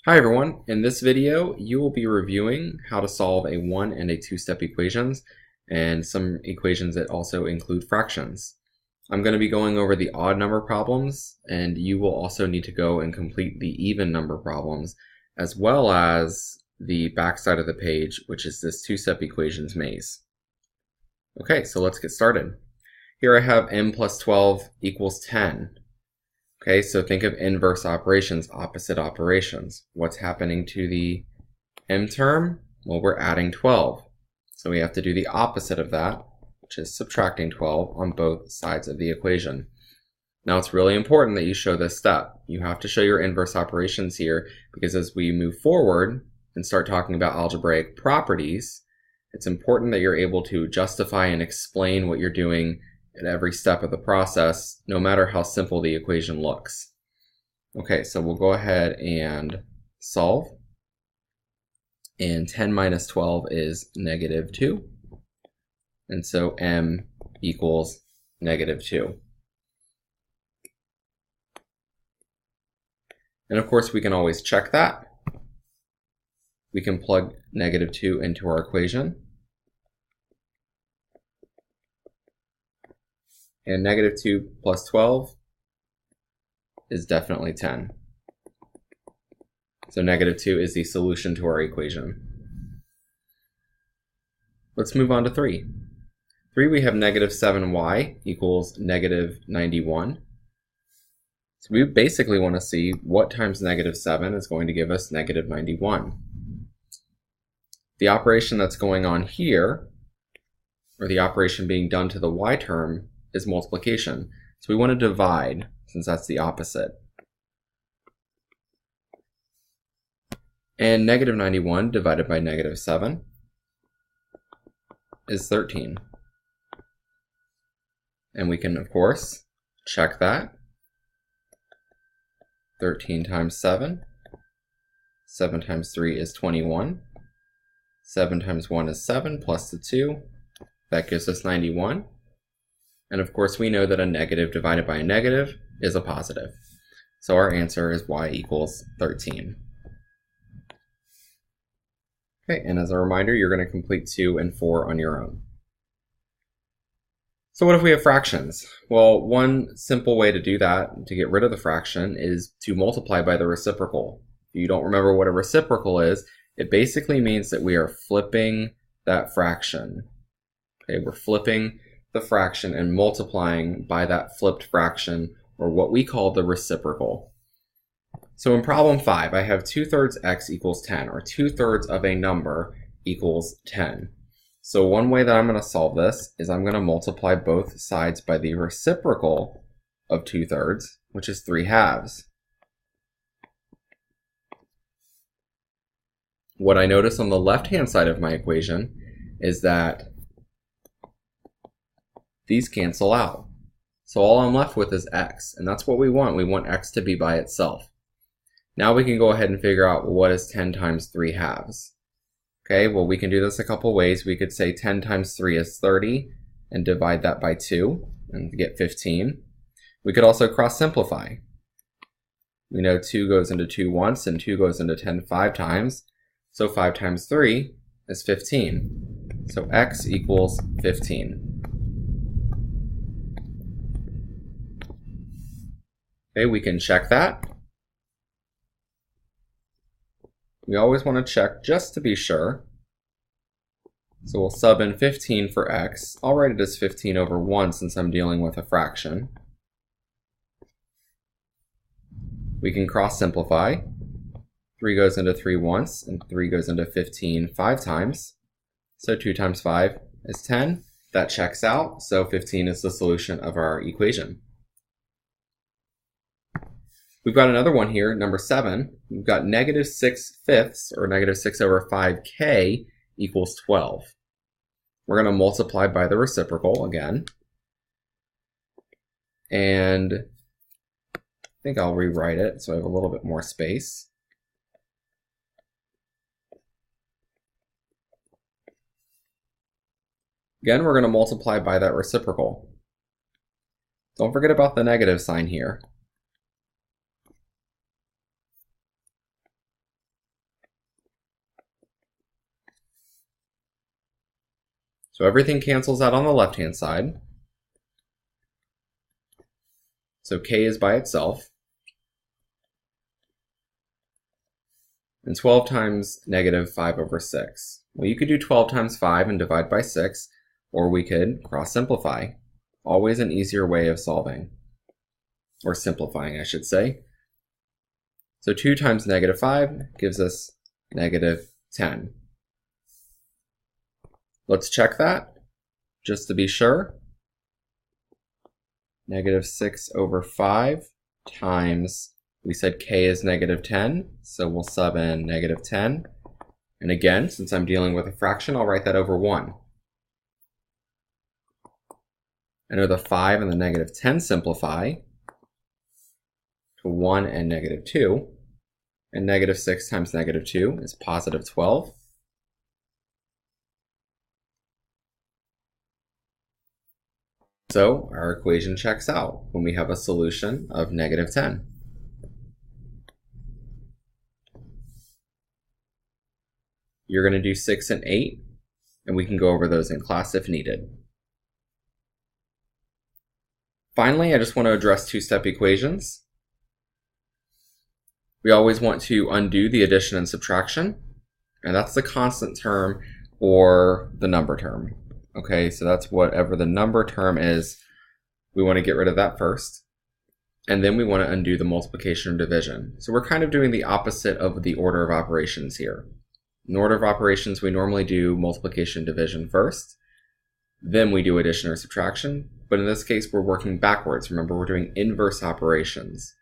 Hi everyone, in this video you will be reviewing how to solve a one and a two-step equations and some equations that also include fractions. I'm going to be going over the odd number problems, and you will also need to go and complete the even number problems as well as the back side of the page, which is this two-step equations maze. Okay, so let's get started. Here I have m plus 12 equals 10. Okay, so think of inverse operations, opposite operations. What's happening to the m term? Well, we're adding 12. So we have to do the opposite of that, which is subtracting 12 on both sides of the equation. Now it's really important that you show this step. You have to show your inverse operations here, because as we move forward and start talking about algebraic properties, it's important that you're able to justify and explain what you're doing at every step of the process, no matter how simple the equation looks. Okay, so we'll go ahead and solve. And 10 minus 12 is negative 2. And so m equals negative 2. And of course we can always check that. We can plug negative 2 into our equation. And negative 2 plus 12 is definitely 10. So negative 2 is the solution to our equation. Let's move on to 3. 3, we have negative 7y equals negative 91. So we basically want to see what times negative 7 is going to give us negative 91. The operation that's going on here, or the operation being done to the y term, is multiplication. So we want to divide, since that's the opposite. And negative 91 divided by negative 7 is 13. And we can, of course, check that. 13 times 7. 7 times 3 is 21. 7 times 1 is 7, plus the 2. That gives us 91. And of course we know that a negative divided by a negative is a positive. So our answer is y equals 13. Okay, and as a reminder, you're going to complete 2 and 4 on your own. So what if we have fractions? Well, one simple way to do that, to get rid of the fraction, is to multiply by the reciprocal. If you don't remember what a reciprocal is, it basically means that we are flipping that fraction. Okay, we're flipping the fraction and multiplying by that flipped fraction, or what we call the reciprocal. So in problem 5, I have 2/3 x equals 10, or 2/3 of a number equals 10. So one way that I'm going to solve this is I'm going to multiply both sides by the reciprocal of 2/3, which is 3/2. What I notice on the left-hand side of my equation is that these cancel out. So all I'm left with is x, and that's what we want. We want x to be by itself. Now we can go ahead and figure out what is 10 times 3/2. Okay, well we can do this a couple ways. We could say 10 times 3 is 30 and divide that by 2 and get 15. We could also cross simplify. We know 2 goes into 2 once and 2 goes into 10 5 times. So 5 times 3 is 15. So x equals 15. Okay, we can check that. We always want to check just to be sure. So we'll sub in 15 for x. I'll write it as 15 over 1 since I'm dealing with a fraction. We can cross simplify. 3 goes into 3 once, and 3 goes into 15 5 times. So 2 times 5 is 10. That checks out, so 15 is the solution of our equation. We've got another one here, number 7. We've got negative 6/5, or negative 6 over 5k equals 12. We're going to multiply by the reciprocal again. And I think I'll rewrite it so I have a little bit more space. Again, we're going to multiply by that reciprocal. Don't forget about the negative sign here. So everything cancels out on the left-hand side. So k is by itself. And 12 times negative 5 over 6. Well, you could do 12 times 5 and divide by 6, or we could cross-simplify. Always an easier way of solving, or simplifying, I should say. So 2 times negative 5 gives us negative 10. Let's check that, just to be sure. Negative 6 over 5 times, we said k is negative 10, so we'll sub in negative 10. And again, since I'm dealing with a fraction, I'll write that over 1. I know the 5 and the negative 10 simplify to 1 and negative 2. And negative 6 times negative 2 is positive 12. So our equation checks out when we have a solution of negative 10. You're going to do 6 and 8, and we can go over those in class if needed. Finally, I just want to address two-step equations. We always want to undo the addition and subtraction, and that's the constant term or the number term. Okay, so that's whatever the number term is, we want to get rid of that first. And then we want to undo the multiplication or division. So we're kind of doing the opposite of the order of operations here. In order of operations, we normally do multiplication and division first. Then we do addition or subtraction. But in this case, we're working backwards. Remember, we're doing inverse operations.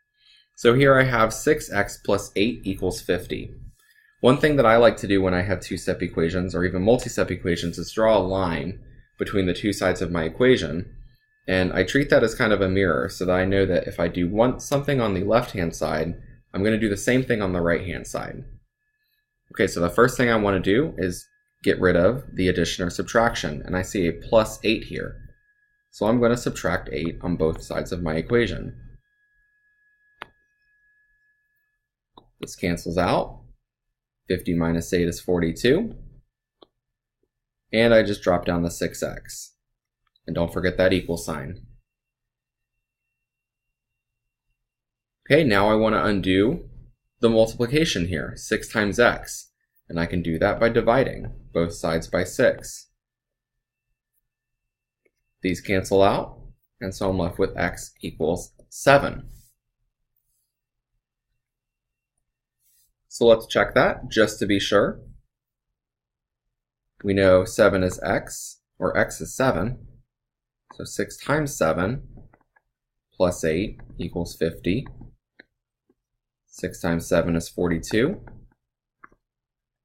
So here I have 6x plus 8 equals 50. One thing that I like to do when I have two-step equations or even multi-step equations is draw a line between the two sides of my equation. And I treat that as kind of a mirror so that I know that if I do something on the left-hand side, I'm going to do the same thing on the right-hand side. Okay, so the first thing I want to do is get rid of the addition or subtraction. And I see a plus 8 here. So I'm going to subtract 8 on both sides of my equation. This cancels out. 50 minus 8 is 42. And I just drop down the 6x. And don't forget that equal sign. Okay, now I want to undo the multiplication here, 6 times x. And I can do that by dividing both sides by 6. These cancel out, and so I'm left with x equals 7. So let's check that just to be sure. We know 7 is x, or x is 7. So 6 times 7 plus 8 equals 50. 6 times 7 is 42.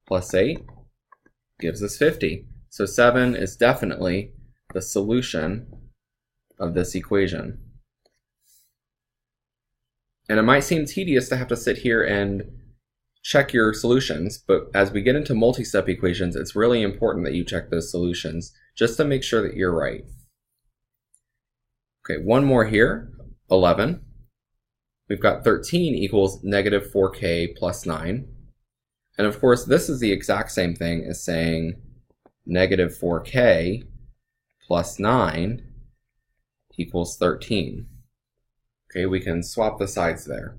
Plus 8 gives us 50. So 7 is definitely the solution of this equation. And it might seem tedious to have to sit here and check your solutions, but as we get into multi-step equations, it's really important that you check those solutions just to make sure that you're right. Okay, one more here, 11. We've got 13 equals negative 4k plus 9. And of course, this is the exact same thing as saying negative 4k plus 9 equals 13. Okay, we can swap the sides there.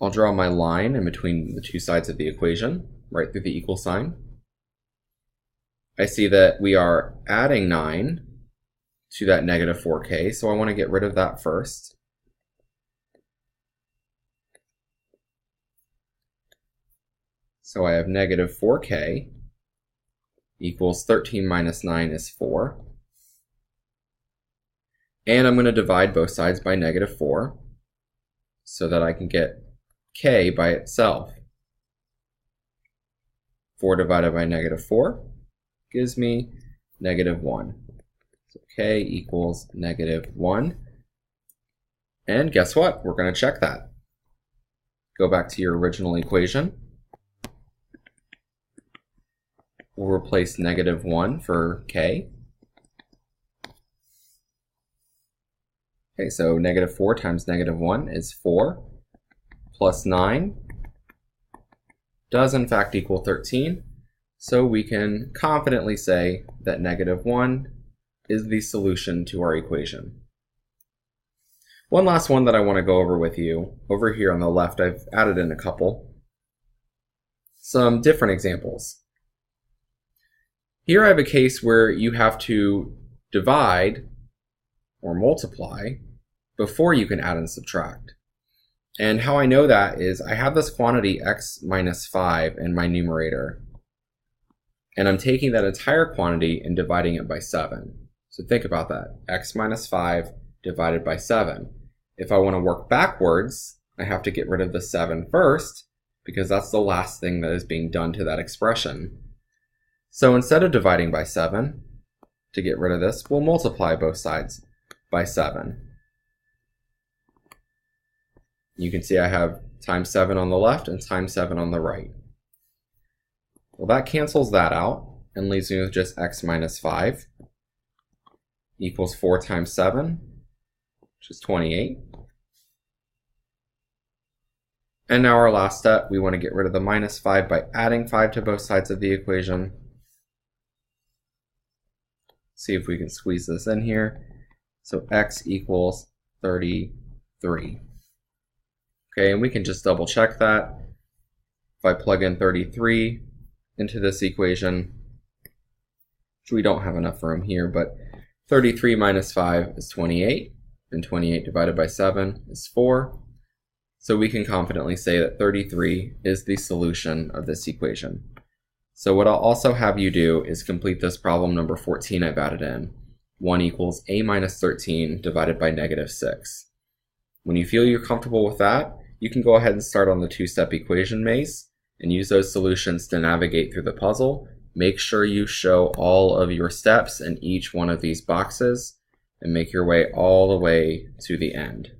I'll draw my line in between the two sides of the equation, right through the equal sign. I see that we are adding 9 to that negative 4k, so I want to get rid of that first. So I have negative 4k equals 13 minus 9 is 4. And I'm going to divide both sides by negative 4 so that I can get k by itself. 4 divided by negative 4 gives me negative 1. So k equals negative 1. And guess what? We're going to check that. Go back to your original equation. We'll replace negative 1 for k. Okay, so negative 4 times negative 1 is 4. Plus 9 does in fact equal 13. So we can confidently say that -1 is the solution to our equation. One last one that I want to go over with you. Over here on the left, I've added in a couple. Some different examples. Here I have a case where you have to divide or multiply before you can add and subtract. And how I know that is I have this quantity x minus 5 in my numerator. And I'm taking that entire quantity and dividing it by 7. So think about that. X minus 5 divided by 7. If I want to work backwards, I have to get rid of the 7 first, because that's the last thing that is being done to that expression. So instead of dividing by 7, to get rid of this, we'll multiply both sides by 7. You can see I have times 7 on the left and times 7 on the right. Well, that cancels that out and leaves me with just x minus 5 equals 4 times 7, which is 28. And now our last step, we want to get rid of the minus 5 by adding 5 to both sides of the equation. See if we can squeeze this in here. So x equals 33. Okay, and we can just double check that. If I plug in 33 into this equation, which we don't have enough room here, but 33 minus 5 is 28, and 28 divided by 7 is 4. So we can confidently say that 33 is the solution of this equation. So what I'll also have you do is complete this problem number 14 I've added in. 1 equals a minus 13 divided by -6. When you feel you're comfortable with that, you can go ahead and start on the two-step equation maze and use those solutions to navigate through the puzzle. Make sure you show all of your steps in each one of these boxes and make your way all the way to the end.